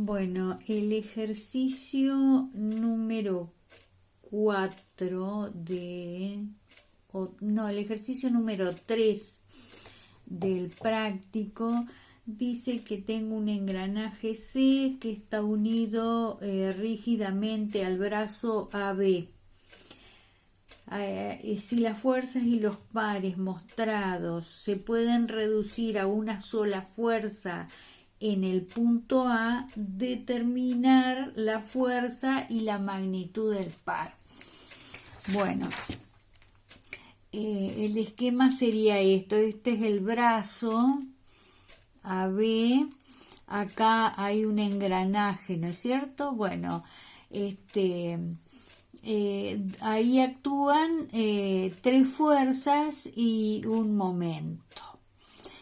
Bueno, el ejercicio número 4 el ejercicio número 3 del práctico dice que tengo un engranaje C que está unido rígidamente al brazo AB. Si las fuerzas y los pares mostrados se pueden reducir a una sola fuerza en el punto A, determinar la fuerza y la magnitud del par. Bueno, el esquema sería esto. Este es el brazo AB. Acá hay un engranaje, ¿no es cierto? Bueno, ahí actúan tres fuerzas y un momento.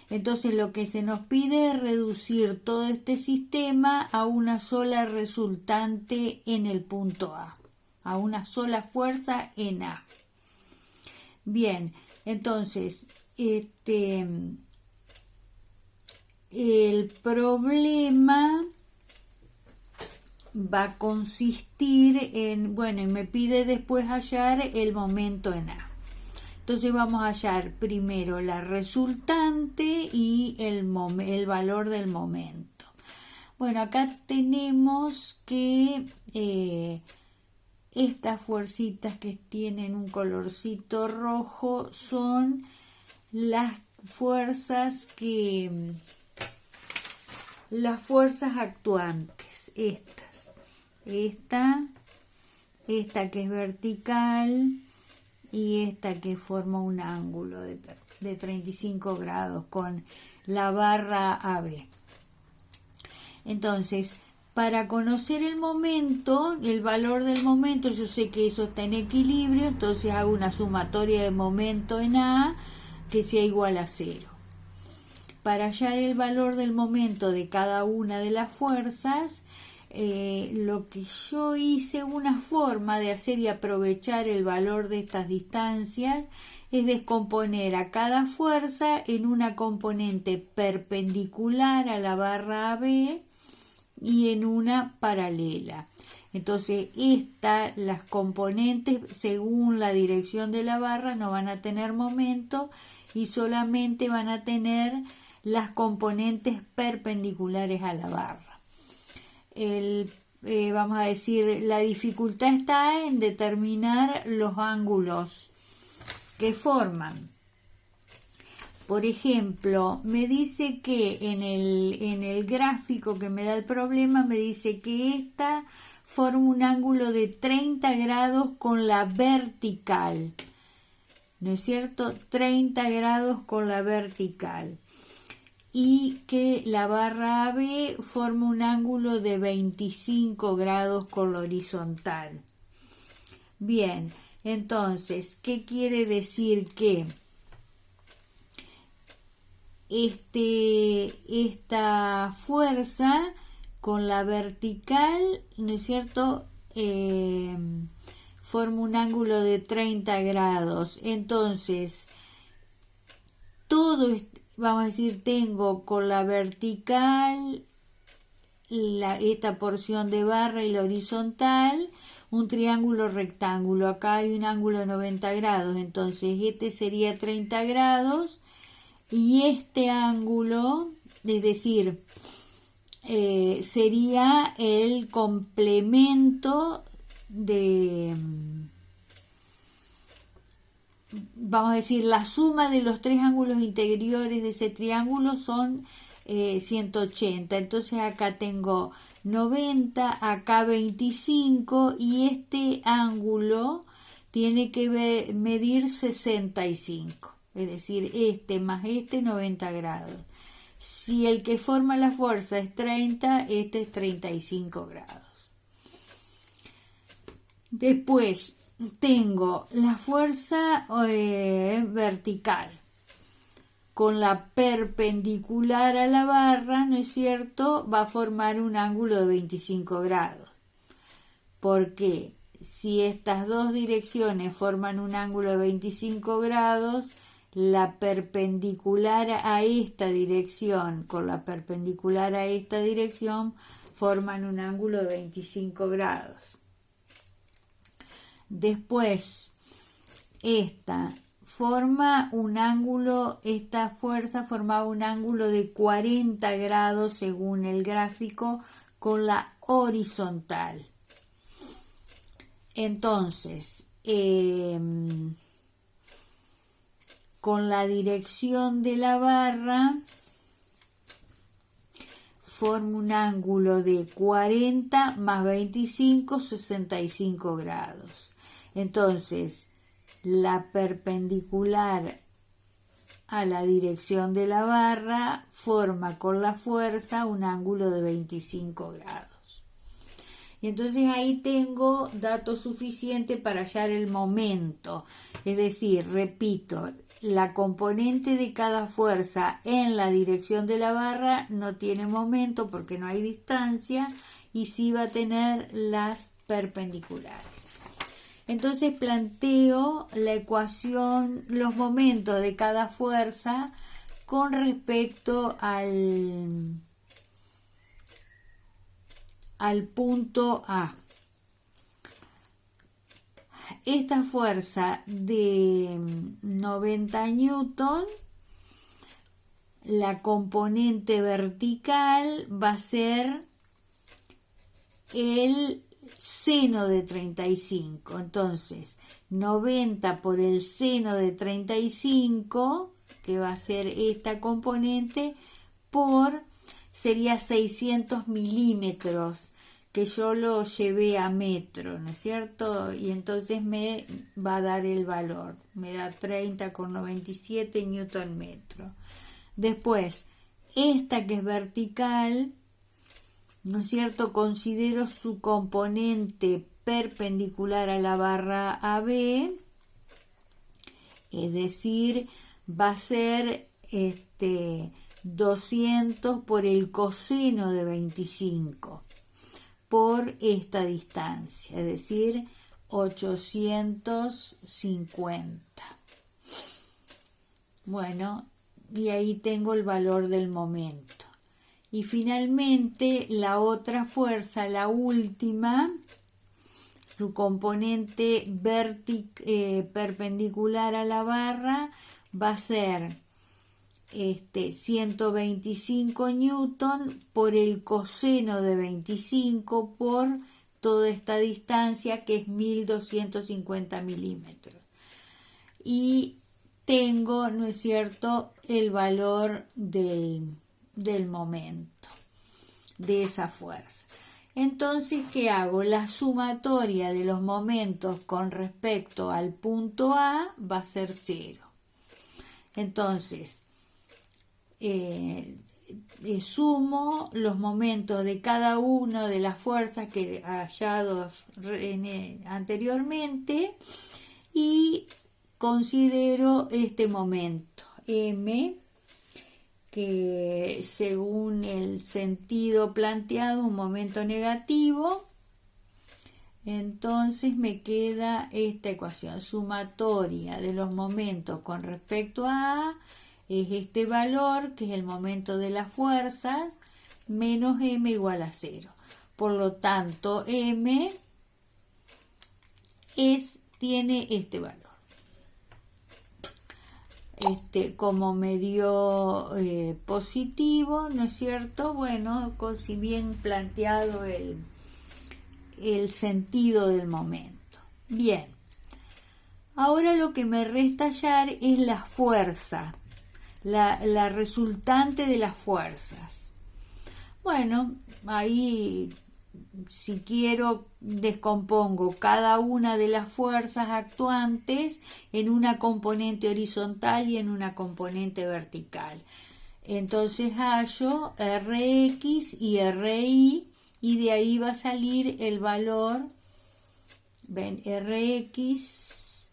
Entonces lo que se nos pide es reducir todo este sistema a una sola resultante en el punto a una sola fuerza en A. Bien, entonces el problema va a consistir en, y me pide después hallar el momento en A. Entonces vamos a hallar primero la resultante y el valor del momento. Bueno, acá tenemos que estas fuercitas que tienen un colorcito rojo son las fuerzas actuantes, esta que es vertical y esta que forma un ángulo de 35 grados con la barra AB. Entonces, para conocer el momento, el valor del momento, yo sé que eso está en equilibrio, entonces hago una sumatoria de momento en A que sea igual a 0. Para hallar el valor del momento de cada una de las fuerzas, lo que yo hice, una forma de hacer y aprovechar el valor de estas distancias, es descomponer a cada fuerza en una componente perpendicular a la barra AB y en una paralela. Entonces las componentes según la dirección de la barra no van a tener momento y solamente van a tener las componentes perpendiculares a la barra. Vamos a decir, la dificultad está en determinar los ángulos que forman. Por ejemplo, me dice que en el gráfico que me da el problema, me dice que esta forma un ángulo de 30 grados con la vertical. ¿No es cierto? 30 grados con la vertical. Y que la barra AB forma un ángulo de 25 grados con la horizontal. Bien, entonces, ¿qué quiere decir? Que esta fuerza con la vertical, ¿no es cierto?, forma un ángulo de 30 grados. Entonces, vamos a decir, tengo con la vertical esta porción de barra y la horizontal un triángulo rectángulo. Acá hay un ángulo de 90 grados, entonces este sería 30 grados y este ángulo, es decir, sería el complemento de, vamos a decir, la suma de los tres ángulos interiores de ese triángulo son 180. Entonces acá tengo 90, acá 25 y este ángulo tiene que medir 65. Es decir, este más este 90 grados. Si el que forma la fuerza es 30, este es 35 grados. Después tengo la fuerza vertical con la perpendicular a la barra, ¿no es cierto?, va a formar un ángulo de 25 grados. Porque si estas dos direcciones forman un ángulo de 25 grados, la perpendicular a esta dirección con la perpendicular a esta dirección forman un ángulo de 25 grados. Después, esta fuerza formaba un ángulo de 40 grados según el gráfico con la horizontal. Entonces, con la dirección de la barra forma un ángulo de 40 más 25, 65 grados. Entonces, la perpendicular a la dirección de la barra forma con la fuerza un ángulo de 25 grados. Y entonces ahí tengo datos suficientes para hallar el momento. Es decir, repito, la componente de cada fuerza en la dirección de la barra no tiene momento porque no hay distancia y sí va a tener las perpendiculares. Entonces planteo la ecuación, los momentos de cada fuerza con respecto al punto A. Esta fuerza de 90 newton, la componente vertical va a ser el seno de 35. Entonces, 90 por el seno de 35, que va a ser esta componente, sería 600 milímetros, que yo lo llevé a metro, ¿no es cierto? Y entonces me va a dar el valor, me da 30,97 newton metro. Después, esta que es vertical, ¿no es cierto? Considero su componente perpendicular a la barra AB, es decir, va a ser 200 por el coseno de 25 por esta distancia, es decir, 850. Bueno, y ahí tengo el valor del momento. Y finalmente la otra fuerza, la última, su componente perpendicular a la barra va a ser 125 newton por el coseno de 25 por toda esta distancia, que es 1250 milímetros. Y tengo, ¿no es cierto?, el valor del momento de esa fuerza. Entonces, ¿qué hago? La sumatoria de los momentos con respecto al punto A va a ser 0. Entonces, sumo los momentos de cada una de las fuerzas que hallados anteriormente y considero este momento M, que según el sentido planteado, un momento negativo. Entonces me queda esta ecuación, sumatoria de los momentos con respecto a A, es este valor, que es el momento de las fuerzas, menos M igual a 0. Por lo tanto, M tiene este valor. Como me dio positivo, ¿no es cierto? Bueno, si bien planteado el sentido del momento. Bien, ahora lo que me resta hallar es la fuerza, la resultante de las fuerzas. Bueno, ahí si quiero descompongo cada una de las fuerzas actuantes en una componente horizontal y en una componente vertical. Entonces hallo Rx y Ri y de ahí va a salir el valor. Ven, Rx,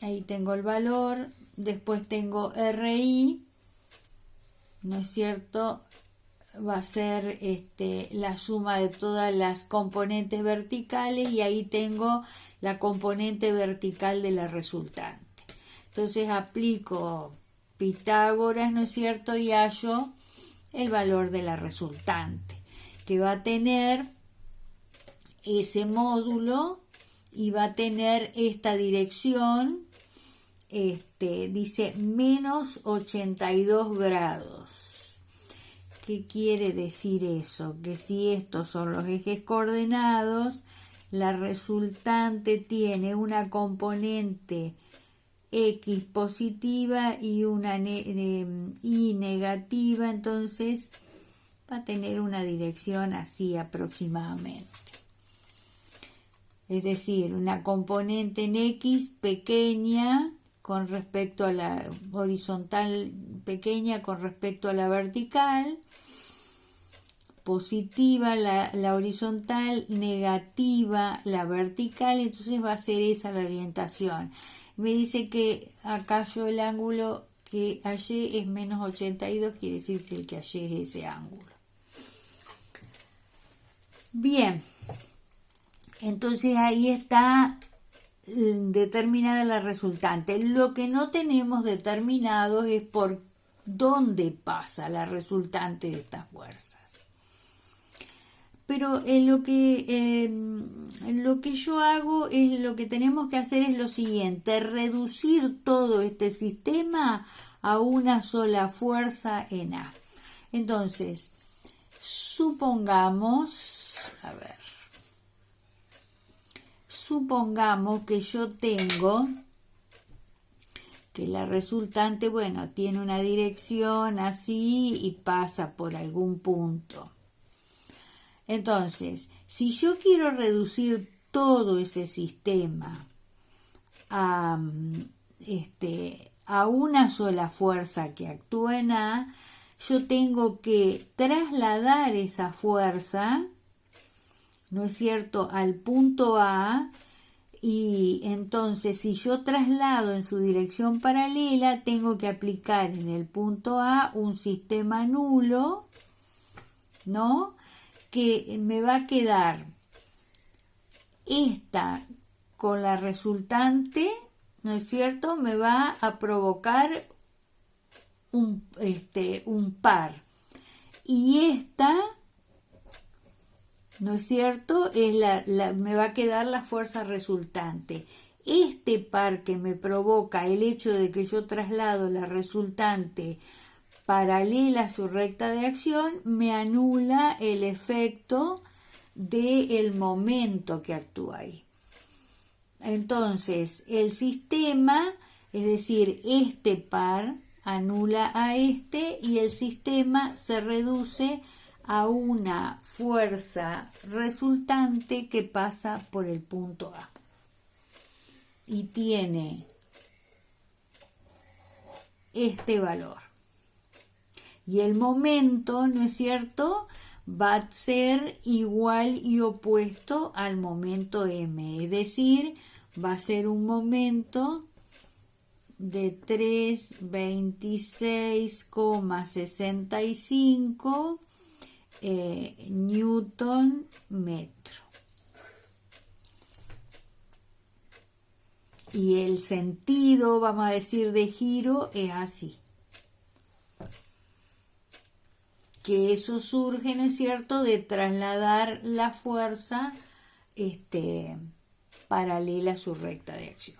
ahí tengo el valor, después tengo Ri, ¿no es cierto? Va a ser la suma de todas las componentes verticales y ahí tengo la componente vertical de la resultante. Entonces aplico Pitágoras, ¿no es cierto? Y hallo el valor de la resultante, que va a tener ese módulo y va a tener esta dirección, dice menos 82 grados. ¿Qué quiere decir eso? Que si estos son los ejes coordenados, la resultante tiene una componente X positiva y una Y negativa, entonces va a tener una dirección así aproximadamente. Es decir, una componente en X pequeña con respecto a la horizontal, pequeña con respecto a la vertical, positiva la horizontal, negativa la vertical, entonces va a ser esa la orientación. Me dice que acá yo el ángulo que hallé es menos 82, quiere decir que el que hallé es ese ángulo. Bien, entonces ahí está determinada la resultante. Lo que no tenemos determinado es por dónde pasa la resultante de estas fuerzas. Pero lo que yo hago es, lo que tenemos que hacer es lo siguiente: reducir todo este sistema a una sola fuerza en A. Entonces, supongamos que yo tengo que la resultante, bueno, tiene una dirección así y pasa por algún punto. Entonces, si yo quiero reducir todo ese sistema a una sola fuerza que actúa en A, yo tengo que trasladar esa fuerza, ¿no es cierto?, al punto A, y entonces si yo traslado en su dirección paralela, tengo que aplicar en el punto A un sistema nulo, ¿no?, que me va a quedar esta con la resultante, ¿no es cierto?, me va a provocar un par, y esta, ¿no es cierto?, me va a quedar la fuerza resultante. Este par que me provoca el hecho de que yo traslado la resultante paralela a su recta de acción, me anula el efecto del momento que actúa ahí. Entonces, el sistema, es decir, este par anula a este y el sistema se reduce a una fuerza resultante que pasa por el punto A. Y tiene este valor. Y el momento, ¿no es cierto?, va a ser igual y opuesto al momento m, es decir, va a ser un momento de 326,65 newton metro. Y el sentido, vamos a decir, de giro es así. Que eso surge, ¿no es cierto?, de trasladar la fuerza paralela a su recta de acción.